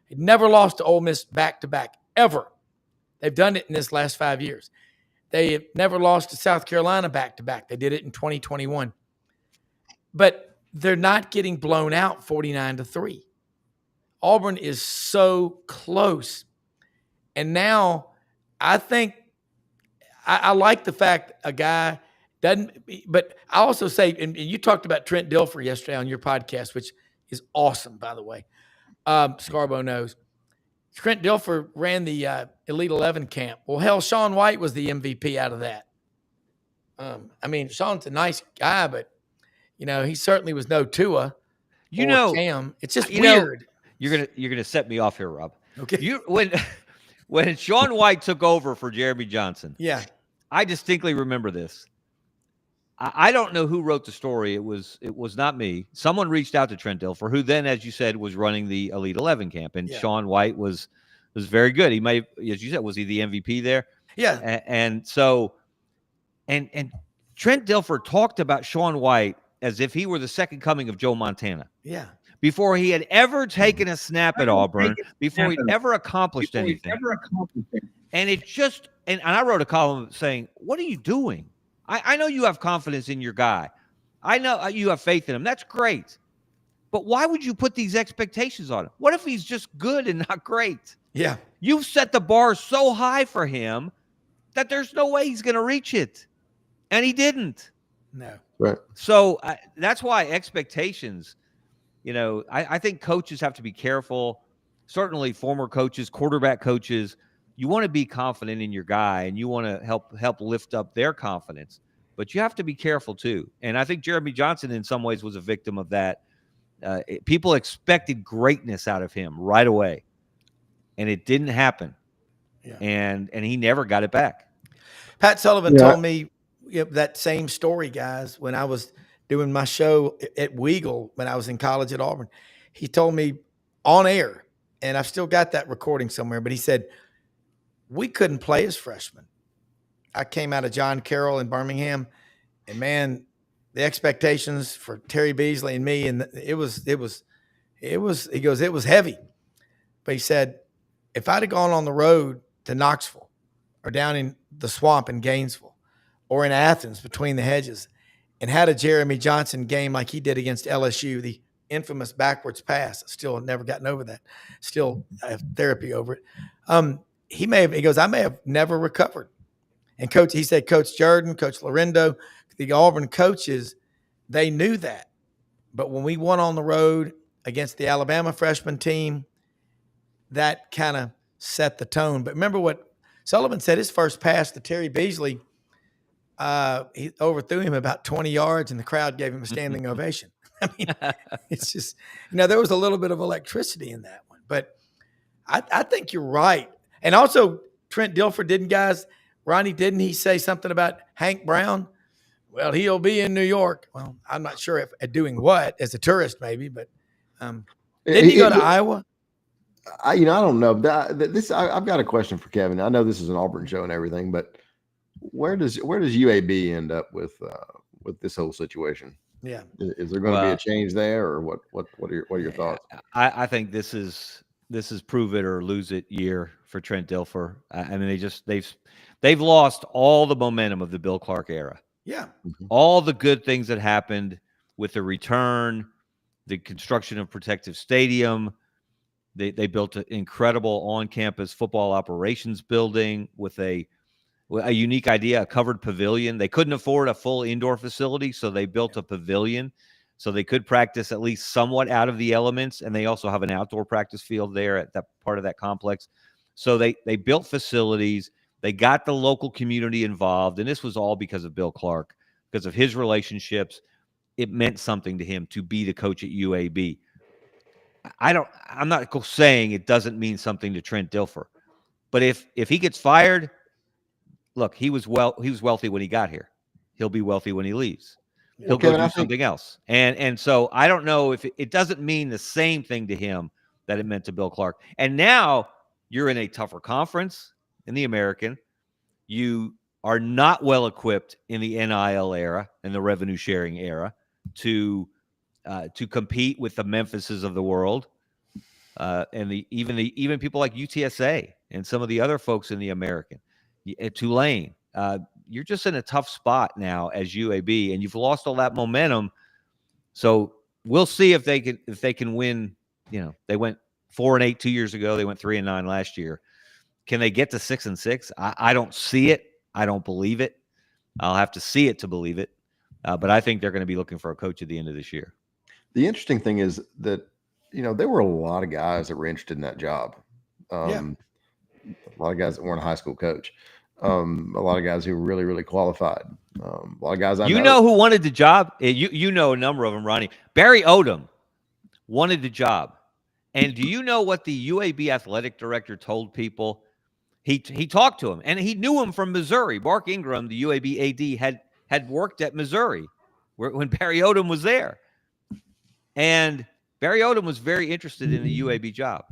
They've never lost to Ole Miss back-to-back, ever. They've done it in this last 5 years. They have never lost to South Carolina back-to-back. They did it in 2021. But they're not getting blown out 49-3. Auburn is so close. And now I think I like the fact a guy doesn't – but I also say – and you talked about Trent Dilfer yesterday on your podcast, which is awesome, by the way. Scarbo knows. Trent Dilfer ran the Elite 11 camp. Well, hell, Sean White was the MVP out of that. Sean's a nice guy, but, he certainly was no Tua or Cam. It's just weird. You're gonna set me off here, Rob. Okay. When Sean White took over for Jeremy Johnson, I I distinctly remember this. I don't know who wrote the story. It was not me. Someone reached out to Trent Dilfer, who then, as you said, was running the Elite 11 camp, and Sean White was very good. He may, as you said, was he the MVP there? Yeah. And Trent Dilfer talked about Sean White as if he were the second coming of Joe Montana. Yeah. Before he had ever taken a snap at Auburn, before he'd ever accomplished anything. And it just, and I wrote a column saying, what are you doing? I know you have confidence in your guy. I know you have faith in him. That's great. But why would you put these expectations on him? What if he's just good and not great? Yeah. You've set the bar so high for him that there's no way he's going to reach it. And he didn't. No. Right. So that's why expectations, I think coaches have to be careful. Certainly former coaches, quarterback coaches, you want to be confident in your guy and you want to help lift up their confidence. But you have to be careful too. And I think Jeremy Johnson in some ways was a victim of that. People expected greatness out of him right away. And it didn't happen. Yeah. And he never got it back. Pat Sullivan told me that same story, guys, when I was doing my show at Weagle when I was in college at Auburn. He told me on air, and I've still got that recording somewhere, but he said, we couldn't play as freshmen. I came out of John Carroll in Birmingham, and man, the expectations for Terry Beasley and me, and it was, he goes, it was heavy. But he said, if I'd have gone on the road to Knoxville or down in the swamp in Gainesville or in Athens between the hedges and had a Jeremy Johnson game like he did against LSU, the infamous backwards pass, still never gotten over that, still I have therapy over it. He goes, I may have never recovered. And he said, Coach Jordan, Coach Lorindo, the Auburn coaches, they knew that. But when we went on the road against the Alabama freshman team, that kind of set the tone. But remember what Sullivan said, his first pass to Terry Beasley, he overthrew him about 20 yards and the crowd gave him a standing ovation. I mean, it's just, there was a little bit of electricity in that one. But I think you're right. And also, Trent Dilfer, Ronnie, didn't he say something about Hank Brown? Well, he'll be in New York. Well, I'm not sure if doing what, as a tourist maybe, but didn't he go to Iowa? I don't know. I've got a question for Kevin. I know this is an Auburn show and everything, but where does UAB end up with this whole situation? Yeah, is there going to be a change there, or what are your thoughts? I think this is prove it or lose it year for Trent Dilfer. I mean, they've lost all the momentum of the Bill Clark era. Yeah, all the good things that happened with the return, the construction of Protective Stadium. They built an incredible on-campus football operations building with a unique idea, a covered pavilion. They couldn't afford a full indoor facility, so they built a pavilion so they could practice at least somewhat out of the elements, and they also have an outdoor practice field there at that part of that complex. So they built facilities. They got the local community involved, and this was all because of Bill Clark, because of his relationships. It meant something to him to be the coach at UAB. I'm not saying it doesn't mean something to Trent Dilfer, but if he gets fired, look, he was wealthy when he got here. He'll be wealthy when he leaves. He'll go do something else. And so I don't know if it doesn't mean the same thing to him that it meant to Bill Clark. And now you're in a tougher conference in the American. You are not well equipped in the NIL era and the revenue sharing era to compete with the Memphises of the world, and even people like UTSA and some of the other folks in the American, Tulane. You're just in a tough spot now as UAB, and you've lost all that momentum. So we'll see if they can win. They went 4-8 2 years ago. They went 3-9 last year. Can they get to 6-6? I don't see it. I don't believe it. I'll have to see it to believe it. But I think they're going to be looking for a coach at the end of this year. The interesting thing is that, there were a lot of guys that were interested in that job. A lot of guys that weren't a high school coach. A lot of guys who were really, really qualified. A lot of guys I know. Who wanted the job? You know a number of them, Ronnie. Barry Odom wanted the job. And do you know what the UAB athletic director told people? He talked to him, and he knew him from Missouri. Mark Ingram, the UAB AD, had worked at Missouri when Barry Odom was there. And Barry Odom was very interested in the UAB job.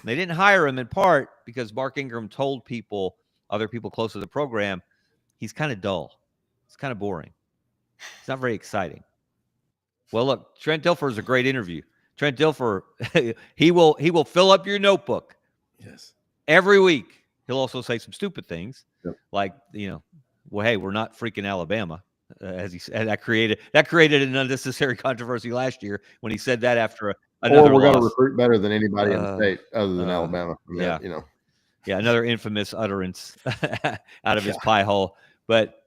They didn't hire him in part because Mark Ingram told other people close to the program, he's kind of dull. It's kind of boring. It's not very exciting. Well, look, Trent Dilfer is a great interview. Trent Dilfer, he will fill up your notebook. Yes. Every week. He'll also say some stupid things, like, well, hey, we're not freaking Alabama, as he said. That created an unnecessary controversy last year when he said that after another Or we're going to loss. recruit better than anybody in the state other than Alabama. I mean, yeah. you know. Yeah, another infamous utterance out of his pie hole. But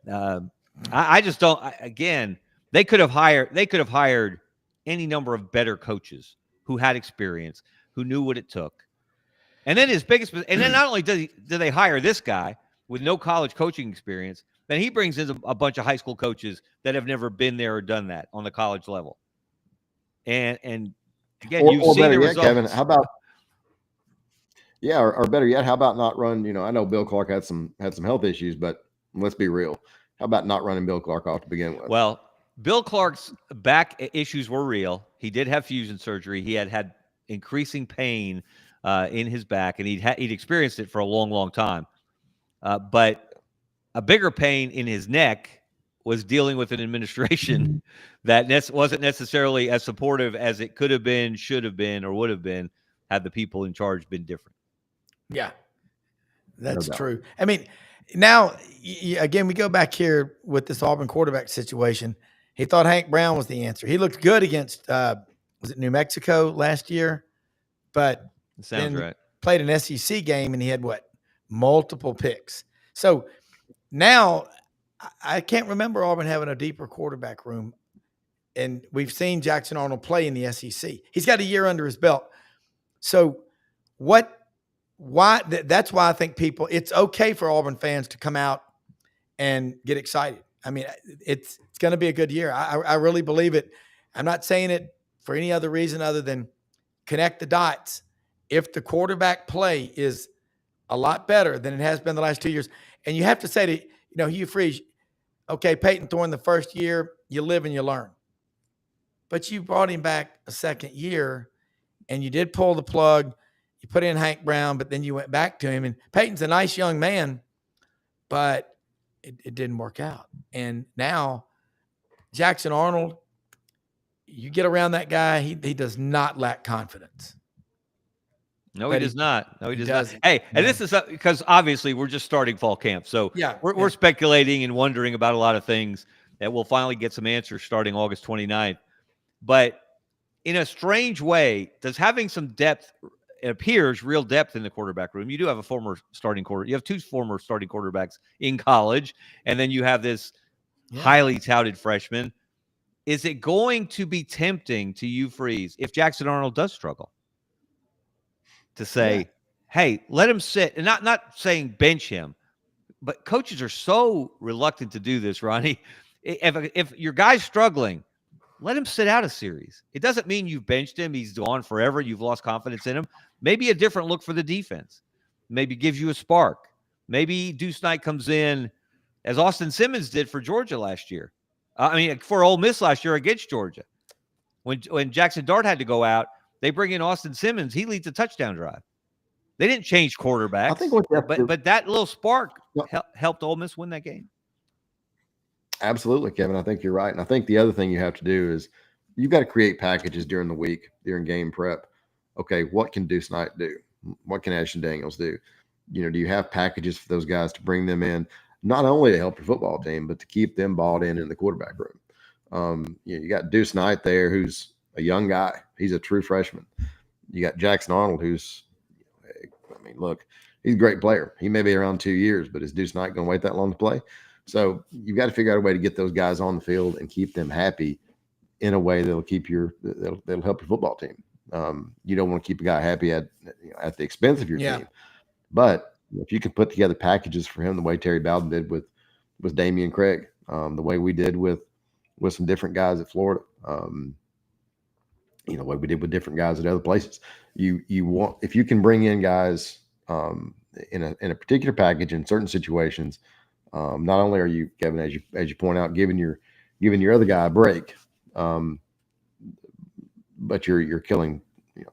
I just don't. Again, they could have hired any number of better coaches who had experience, who knew what it took. And then and then not only do they hire this guy with no college coaching experience, then he brings in a bunch of high school coaches that have never been there or done that on the college level. And again, you've seen the results. Kevin, how about? Yeah, or better yet, how about not run? You know, I know Bill Clark had some health issues, but let's be real. How about not running Bill Clark off to begin with? Well, Bill Clark's back issues were real. He did have fusion surgery. He had increasing pain in his back, and he'd experienced it for a long, long time. But a bigger pain in his neck was dealing with an administration that wasn't necessarily as supportive as it could have been, should have been, or would have been had the people in charge been different. Yeah, that's true. I mean, now, again, we go back here with this Auburn quarterback situation. He thought Hank Brown was the answer. He looked good against, was it New Mexico last year? But sounds right. Played an SEC game, and he had multiple picks. So now I can't remember Auburn having a deeper quarterback room. And we've seen Jackson Arnold play in the SEC. He's got a year under his belt. So that's why I think it's okay for Auburn fans to come out and get excited. I mean, it's going to be a good year. I really believe it. I'm not saying it for any other reason other than connect the dots. If the quarterback play is a lot better than it has been the last 2 years, and you have to say to, Hugh Freeze, okay, Peyton Thorne the first year, you live and you learn. But you brought him back a second year, and you did pull the plug. You put in Hank Brown, but then you went back to him. And Peyton's a nice young man, but it didn't work out. And now Jackson Arnold, you get around that guy, he does not lack confidence. No, he does not. No, he does not. Hey, and this is because obviously we're just starting fall camp. So we're speculating and wondering about a lot of things that we'll finally get some answers starting August 29th. But in a strange way, does having some depth, it appears real depth in the quarterback room. You do have you have two former starting quarterbacks in college, and then you have this highly touted freshman. Is it going to be tempting to you, Freeze, if Jackson Arnold does struggle, to say, hey, let him sit, and not saying bench him, but coaches are so reluctant to do this, Ronnie. If your guy's struggling, let him sit out a series. It doesn't mean you've benched him. He's gone forever. You've lost confidence in him. Maybe a different look for the defense. Maybe gives you a spark. Maybe Deuce Knight comes in as Austin Simmons did for Georgia last year. For Ole Miss last year against Georgia. When Jackson Dart had to go out, they bring in Austin Simmons. He leads a touchdown drive. They didn't change quarterbacks. I think but that little spark helped Ole Miss win that game. Absolutely, Kevin. I think you're right. And I think the other thing you have to do is you've got to create packages during the week, during game prep. Okay, what can Deuce Knight do? What can Ashton Daniels do? Do you have packages for those guys to bring them in, not only to help your football team, but to keep them bought in the quarterback room? You got Deuce Knight there, who's a young guy. He's a true freshman. You got Jackson Arnold, who's, look, he's a great player. He may be around 2 years, but is Deuce Knight going to wait that long to play? So you've got to figure out a way to get those guys on the field and keep them happy in a way that'll help your football team. You don't want to keep a guy happy at the expense of your team. But if you can put together packages for him the way Terry Bowden did with Damian Craig, the way we did with some different guys at Florida, the way we did with different guys at other places, if you can bring in guys in a particular package in certain situations. Not only are you, Kevin, as you point out, giving your other guy a break, but you're killing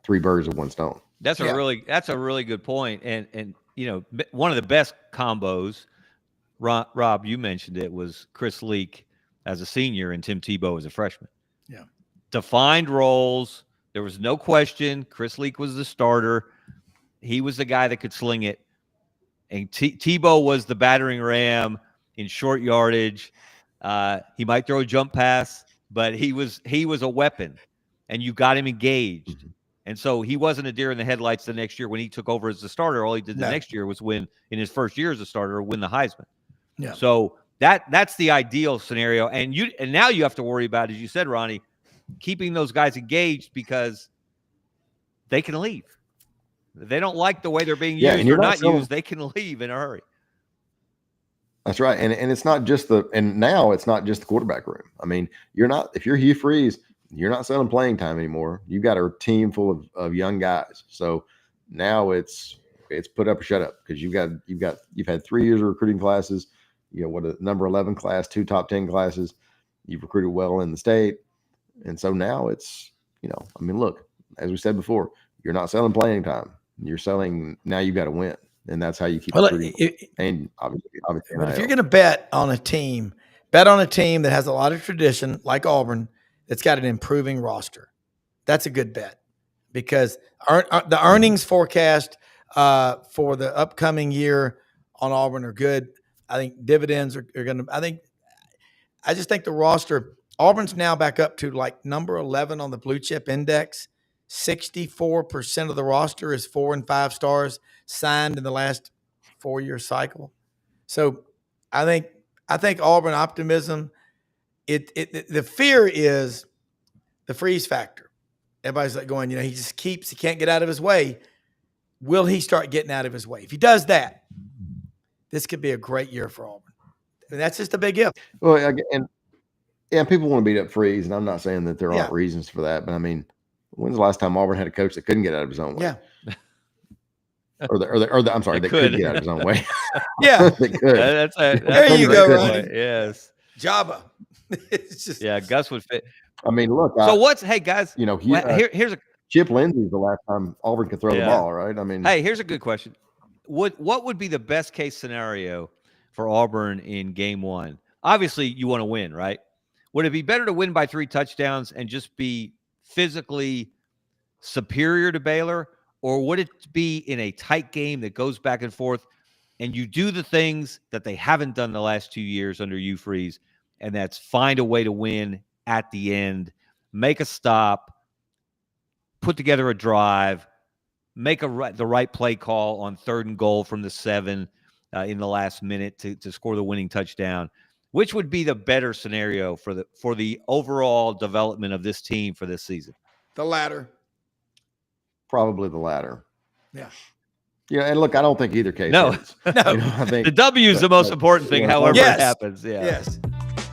three birds with one stone. That's a really good point. And one of the best combos, Rob, you mentioned it, was Chris Leak as a senior and Tim Tebow as a freshman. Yeah, defined roles. There was no question. Chris Leak was the starter. He was the guy that could sling it. And Tebow was the battering ram in short yardage. He might throw a jump pass, but he was a weapon, and you got him engaged. Mhm. And so he wasn't a deer in the headlights the next year when he took over as the starter. All he did the next year was win, in his first year as a starter, win the Heisman. Yeah. So that's the ideal scenario. And now you have to worry about, as you said, Ronnie, keeping those guys engaged because they can leave. If they don't like the way they're being used or not used, they can leave in a hurry. That's right. And it's not just now it's not just the quarterback room. I mean, if you're Hugh Freeze, you're not selling playing time anymore. You've got a team full of young guys. So now it's put up or shut up, because you've had 3 years of recruiting classes. What a number 11 class, 2 top 10 classes. You've recruited well in the state. And so now it's, look, as we said before, you're not selling playing time. You're selling, now you've got to win. And that's how you keep recruiting. And obviously but if you're going to bet on a team that has a lot of tradition, like Auburn, that's got an improving roster. That's a good bet, because the earnings forecast for the upcoming year on Auburn are good. I think dividends are going to. I just think the roster. Auburn's now back up to like number 11 on the blue chip index. 64% of the roster is 4 and 5 stars signed in the last 4-year cycle. So I think Auburn optimism. The fear is the freeze factor. Everybody's like going, he can't get out of his way. Will he start getting out of his way? If he does that, this could be a great year for Auburn. And that's just a big if. Well, and people want to beat up Freeze, and I'm not saying that there aren't reasons for that, but I mean, when's the last time Auburn had a coach that couldn't get out of his own way? Yeah. I'm sorry, that could get out of his own way. Yeah. They could. There you go, Ronnie. Yes. Jabba. It's just, Gus would fit. I mean, look. Hey guys, here's a Chip Lindsey's the last time Auburn could throw the ball, right? I mean, hey, here's a good question. What would be the best case scenario for Auburn in game 1? Obviously, you want to win, right? Would it be better to win by 3 touchdowns and just be physically superior to Baylor, or would it be in a tight game that goes back and forth and you do the things that they haven't done the last 2 years under Hugh Freeze, and that's find a way to win at the end, make a stop, put together a drive, make the right play call on 3rd and goal from the 7 in the last minute to score the winning touchdown? Which would be the better scenario for the overall development of this team for this season? The latter. Probably the latter. Yeah. Yeah, and look, I don't think either case. No. Is. I think the W is the most important thing, however it happens. Yeah. Yes.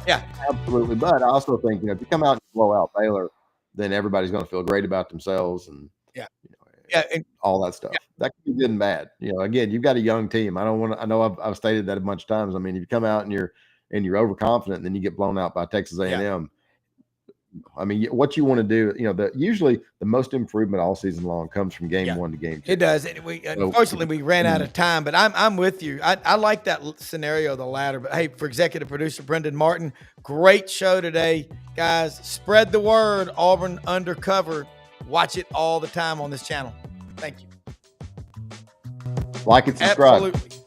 Yeah. Absolutely. But I also think, if you come out and blow out Baylor, then everybody's going to feel great about themselves and and all that stuff. That could be good and bad. Again, you've got a young team. I know I've stated that a bunch of times. I mean, if you come out and you're overconfident, and then you get blown out by Texas A&M. I mean, what you want to do, usually the most improvement all season long comes from game 1 to game 2. It does. Unfortunately, we ran out of time, but I'm with you. I like that scenario, the latter. But hey, for executive producer Brendan Martin, great show today, guys. Spread the word. Auburn Undercover. Watch it all the time on this channel. Thank you. Like and subscribe. Absolutely.